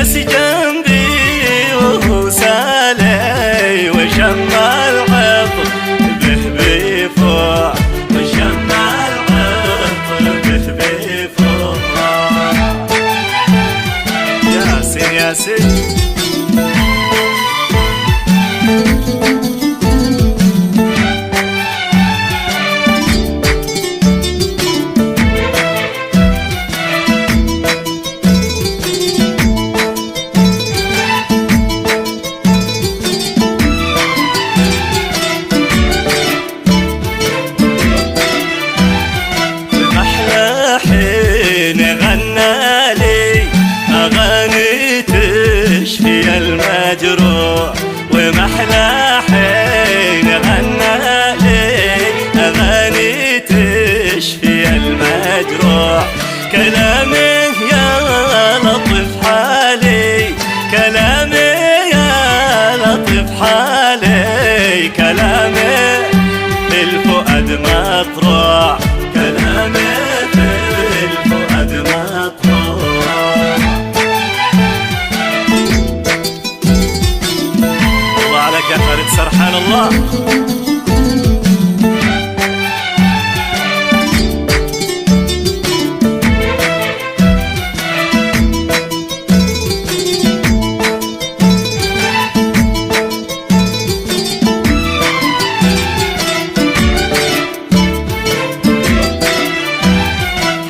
جلس جنبي وهو سالي وشم العطر به بيفوع وشم العطر به بيفوع. ياسين ياسين تشفي المجروح ومحلى حين غنى لي أغاني تشفي المجروح. كلامه يا لطف حالي كلامه يا لطف حالي كلامه للفؤاد مطروح كلامه للفؤاد مطروح. يا خالد سرحان الله.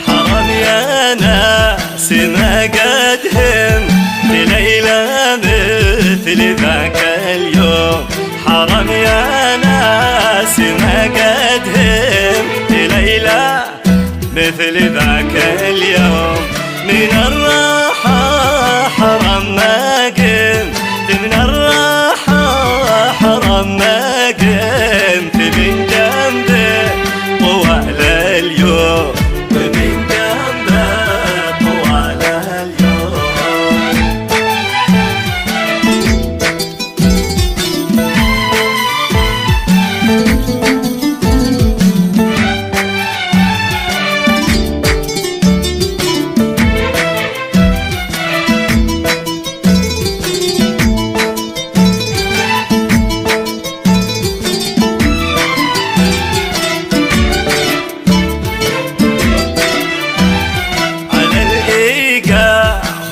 حرام يا ناس ما قدهم ليلى مثل ذاك اليوم. حرام يا ناس ما قدهم ليلى مثل ذاك اليوم. من الراحة حرام ما قمت من الراحة حرام ما قمت من جنبه طوال اليوم من جنبه طوال اليوم.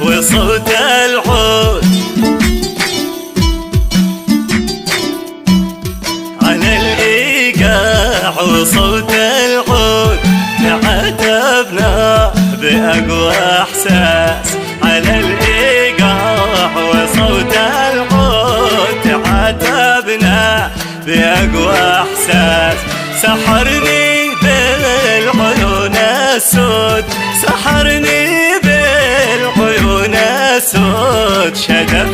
وصوت العود على الإيقاع وصوت العود تعاتبنا بأقوى إحساس. على الإيقاع وصوت العود تعاتبنا بأقوى إحساس. سحرني بالعيون السود سحرني بالعيون السود شدف